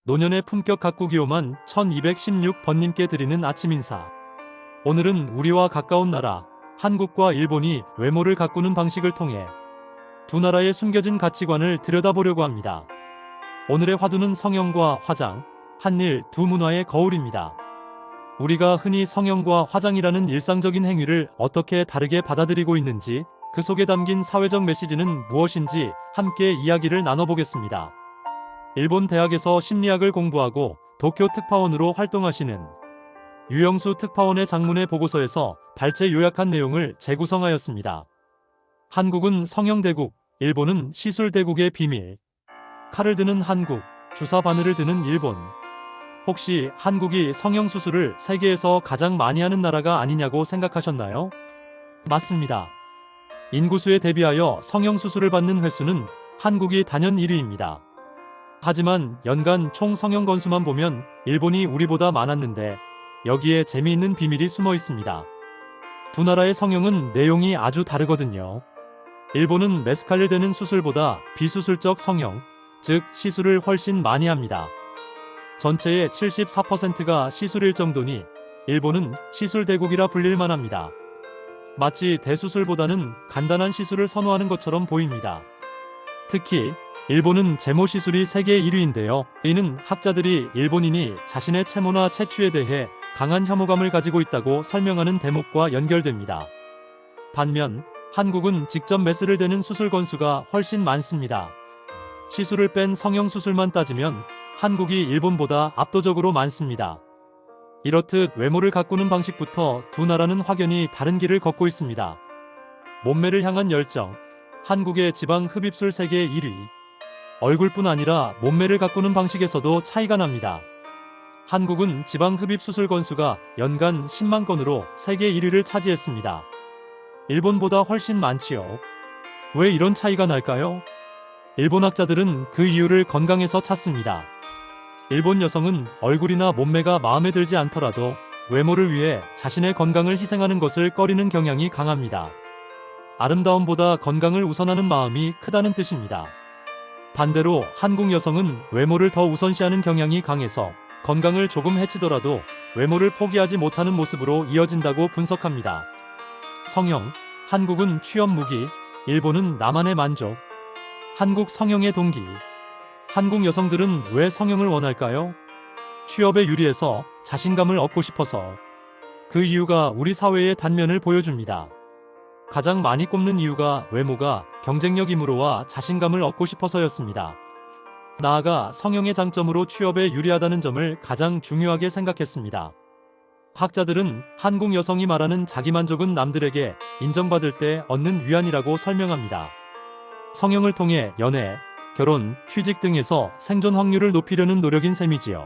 노년의 품격 가꾸기 오만 1216번님께 드리는 아침 인사. 오늘은 우리와 가까운 나라, 한국과 일본이 외모를 가꾸는 방식을 통해 두 나라의 숨겨진 가치관을 들여다보려고 합니다. 오늘의 화두는 성형과 화장, 한일 두 문화의 거울입니다. 우리가 흔히 성형과 화장이라는 일상적인 행위를 어떻게 다르게 받아들이고 있는지, 그 속에 담긴 사회적 메시지는 무엇인지 함께 이야기를 나눠보겠습니다. 일본 대학에서 심리학을 공부하고 도쿄 특파원으로 활동하시는 유영수 특파원의 장문의 보고서에서 발췌 요약한 내용을 재구성하였습니다. 한국은 성형대국, 일본은 시술대국의 비밀. 칼을 드는 한국, 주사 바늘을 드는 일본. 혹시 한국이 성형수술을 세계에서 가장 많이 하는 나라가 아니냐고 생각하셨나요? 맞습니다. 인구수에 대비하여 성형수술을 받는 횟수는 한국이 단연 1위입니다. 하지만 연간 총 성형 건수만 보면 일본이 우리보다 많았는데, 여기에 재미있는 비밀이 숨어 있습니다. 두 나라의 성형은 내용이 아주 다르거든요. 일본은 메스칼을 대는 수술보다 비수술적 성형, 즉 시술을 훨씬 많이 합니다. 전체의 74%가 시술일 정도니 일본은 시술대국이라 불릴 만합니다. 마치 대수술보다는 간단한 시술을 선호하는 것처럼 보입니다. 특히 일본은 제모 시술이 세계 1위인데요. 이는 학자들이 일본인이 자신의 체모나 체취에 대해 강한 혐오감을 가지고 있다고 설명하는 대목과 연결됩니다. 반면 한국은 직접 메스를 대는 수술 건수가 훨씬 많습니다. 시술을 뺀 성형 수술만 따지면 한국이 일본보다 압도적으로 많습니다. 이렇듯 외모를 가꾸는 방식부터 두 나라는 확연히 다른 길을 걷고 있습니다. 몸매를 향한 열정, 한국의 지방 흡입술 세계 1위. 얼굴뿐 아니라 몸매를 가꾸는 방식에서도 차이가 납니다. 한국은 지방 흡입 수술 건수가 연간 10만 건으로 세계 1위를 차지했습니다. 일본보다 훨씬 많지요. 왜 이런 차이가 날까요? 일본 학자들은 그 이유를 건강에서 찾습니다. 일본 여성은 얼굴이나 몸매가 마음에 들지 않더라도 외모를 위해 자신의 건강을 희생하는 것을 꺼리는 경향이 강합니다. 아름다움보다 건강을 우선하는 마음이 크다는 뜻입니다. 반대로 한국 여성은 외모를 더 우선시하는 경향이 강해서 건강을 조금 해치더라도 외모를 포기하지 못하는 모습으로 이어진다고 분석합니다. 성형, 한국은 취업 무기, 일본은 나만의 만족. 한국 성형의 동기. 한국 여성들은 왜 성형을 원할까요? 취업에 유리해서, 자신감을 얻고 싶어서. 그 이유가 우리 사회의 단면을 보여줍니다. 가장 많이 꼽는 이유가 외모가 경쟁력이므로와 자신감을 얻고 싶어서였습니다. 나아가 성형의 장점으로 취업에 유리하다는 점을 가장 중요하게 생각했습니다. 학자들은 한국 여성이 말하는 자기만족은 남들에게 인정받을 때 얻는 위안이라고 설명합니다. 성형을 통해 연애, 결혼, 취직 등에서 생존 확률을 높이려는 노력인 셈이지요.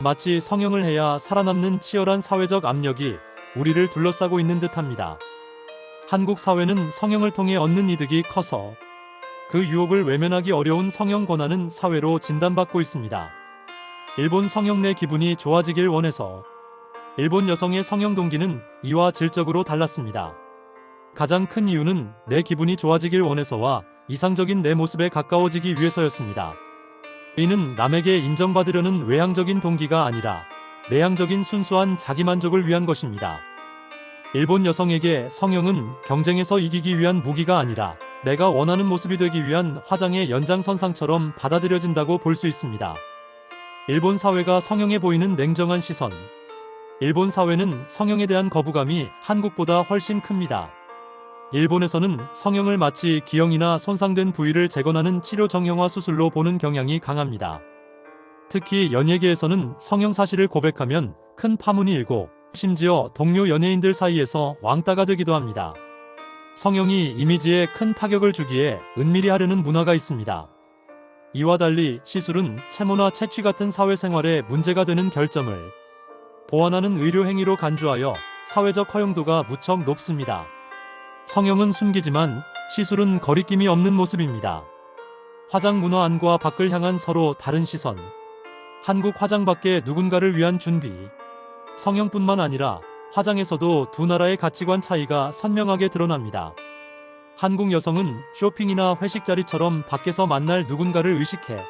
마치 성형을 해야 살아남는 치열한 사회적 압력이 우리를 둘러싸고 있는 듯합니다. 한국 사회는 성형을 통해 얻는 이득이 커서 그 유혹을 외면하기 어려운 성형 권한은 사회로 진단받고 있습니다. 일본 성형 내 기분이 좋아지길 원해서. 일본 여성의 성형 동기는 이와 질적으로 달랐습니다. 가장 큰 이유는 내 기분이 좋아지길 원해서와 이상적인 내 모습에 가까워지기 위해서였습니다. 이는 남에게 인정받으려는 외향적인 동기가 아니라 내향적인 순수한 자기만족을 위한 것입니다. 일본 여성에게 성형은 경쟁에서 이기기 위한 무기가 아니라 내가 원하는 모습이 되기 위한 화장의 연장선상처럼 받아들여진다고 볼 수 있습니다. 일본 사회가 성형에 보이는 냉정한 시선. 일본 사회는 성형에 대한 거부감이 한국보다 훨씬 큽니다. 일본에서는 성형을 마치 기형이나 손상된 부위를 재건하는 치료 정형화 수술로 보는 경향이 강합니다. 특히 연예계에서는 성형 사실을 고백하면 큰 파문이 일고 심지어 동료 연예인들 사이에서 왕따가 되기도 합니다. 성형이 이미지에 큰 타격을 주기에 은밀히 하려는 문화가 있습니다. 이와 달리 시술은 체모나 채취 같은 사회생활에 문제가 되는 결점을 보완하는 의료 행위로 간주하여 사회적 허용도가 무척 높습니다. 성형은 숨기지만 시술은 거리낌이 없는 모습입니다. 화장 문화 안과 밖을 향한 서로 다른 시선. 한국 화장 밖에 누군가를 위한 준비. 성형뿐만 아니라 화장에서도 두 나라의 가치관 차이가 선명하게 드러납니다. 한국 여성은 쇼핑이나 회식 자리처럼 밖에서 만날 누군가를 의식해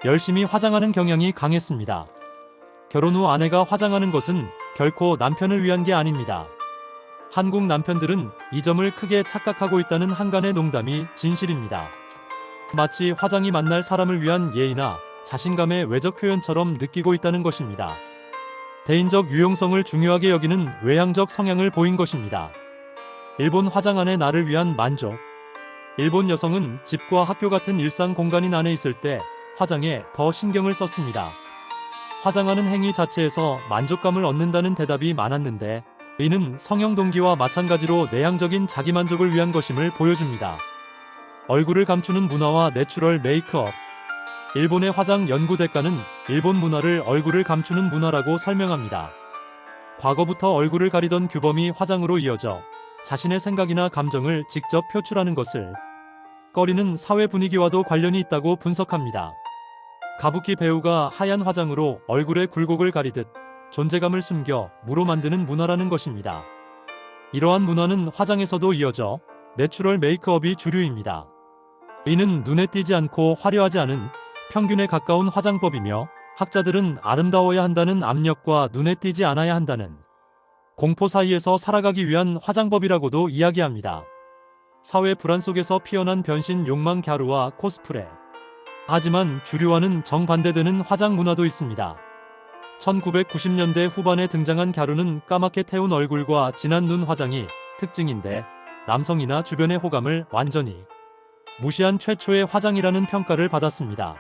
열심히 화장하는 경향이 강했습니다. 결혼 후 아내가 화장하는 것은 결코 남편을 위한 게 아닙니다. 한국 남편들은 이 점을 크게 착각하고 있다는 한간의 농담이 진실입니다. 마치 화장이 만날 사람을 위한 예의나 자신감의 외적 표현처럼 느끼고 있다는 것입니다. 대인적 유용성을 중요하게 여기는 외향적 성향을 보인 것입니다. 일본 화장 안의 나를 위한 만족. 일본 여성은 집과 학교 같은 일상 공간인 안에 있을 때 화장에 더 신경을 썼습니다. 화장하는 행위 자체에서 만족감을 얻는다는 대답이 많았는데, 이는 성형 동기와 마찬가지로 내향적인 자기만족을 위한 것임을 보여줍니다. 얼굴을 감추는 문화와 내추럴 메이크업. 일본의 화장 연구대가는 일본 문화를 얼굴을 감추는 문화라고 설명합니다. 과거부터 얼굴을 가리던 규범이 화장으로 이어져 자신의 생각이나 감정을 직접 표출하는 것을 꺼리는 사회 분위기와도 관련이 있다고 분석합니다. 가부키 배우가 하얀 화장으로 얼굴의 굴곡을 가리듯 존재감을 숨겨 무로 만드는 문화라는 것입니다. 이러한 문화는 화장에서도 이어져 내추럴 메이크업이 주류입니다. 이는 눈에 띄지 않고 화려하지 않은 평균에 가까운 화장법이며, 학자들은 아름다워야 한다는 압력과 눈에 띄지 않아야 한다는 공포 사이에서 살아가기 위한 화장법이라고도 이야기합니다. 사회 불안 속에서 피어난 변신 욕망 갸루와 코스프레. 하지만 주류와는 정반대되는 화장 문화도 있습니다. 1990년대 후반에 등장한 갸루는 까맣게 태운 얼굴과 진한 눈 화장이 특징인데, 남성이나 주변의 호감을 완전히 무시한 최초의 화장이라는 평가를 받았습니다.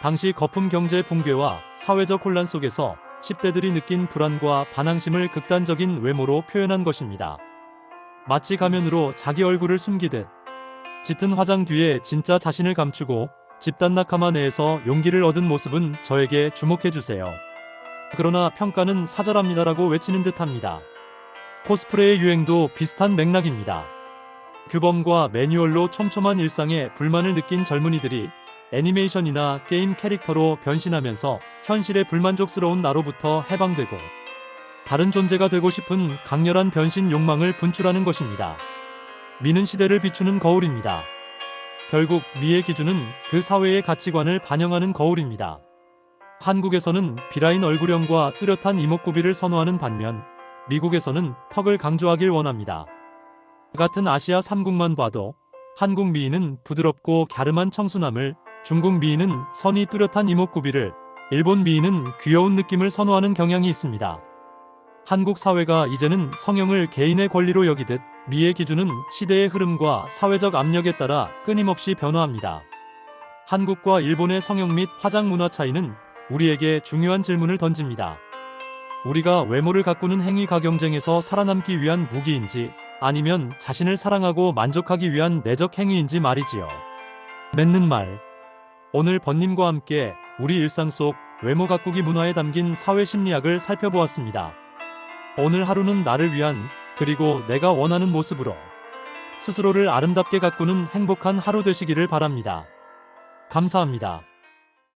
당시 거품 경제 붕괴와 사회적 혼란 속에서 10대들이 느낀 불안과 반항심을 극단적인 외모로 표현한 것입니다. 마치 가면으로 자기 얼굴을 숨기듯 짙은 화장 뒤에 진짜 자신을 감추고 집단 낙하마 내에서 용기를 얻은 모습은 저에게 주목해주세요. 그러나 평가는 사절합니다라고 외치는 듯합니다. 코스프레의 유행도 비슷한 맥락입니다. 규범과 매뉴얼로 촘촘한 일상에 불만을 느낀 젊은이들이 애니메이션이나 게임 캐릭터로 변신하면서 현실의 불만족스러운 나로부터 해방되고 다른 존재가 되고 싶은 강렬한 변신 욕망을 분출하는 것입니다. 미는 시대를 비추는 거울입니다. 결국 미의 기준은 그 사회의 가치관을 반영하는 거울입니다. 한국에서는 비라인 얼굴형과 뚜렷한 이목구비를 선호하는 반면, 미국에서는 턱을 강조하길 원합니다. 같은 아시아 3국만 봐도 한국 미인은 부드럽고 갸름한 청순함을, 중국 미인은 선이 뚜렷한 이목구비를, 일본 미인은 귀여운 느낌을 선호하는 경향이 있습니다. 한국 사회가 이제는 성형을 개인의 권리로 여기듯 미의 기준은 시대의 흐름과 사회적 압력에 따라 끊임없이 변화합니다. 한국과 일본의 성형 및 화장 문화 차이는 우리에게 중요한 질문을 던집니다. 우리가 외모를 가꾸는 행위가 경쟁에서 살아남기 위한 무기인지, 아니면 자신을 사랑하고 만족하기 위한 내적 행위인지 말이지요. 맺는 말. 오늘 번님과 함께 우리 일상 속 외모 가꾸기 문화에 담긴 사회 심리학을 살펴보았습니다. 오늘 하루는 나를 위한, 그리고 내가 원하는 모습으로 스스로를 아름답게 가꾸는 행복한 하루 되시기를 바랍니다. 감사합니다.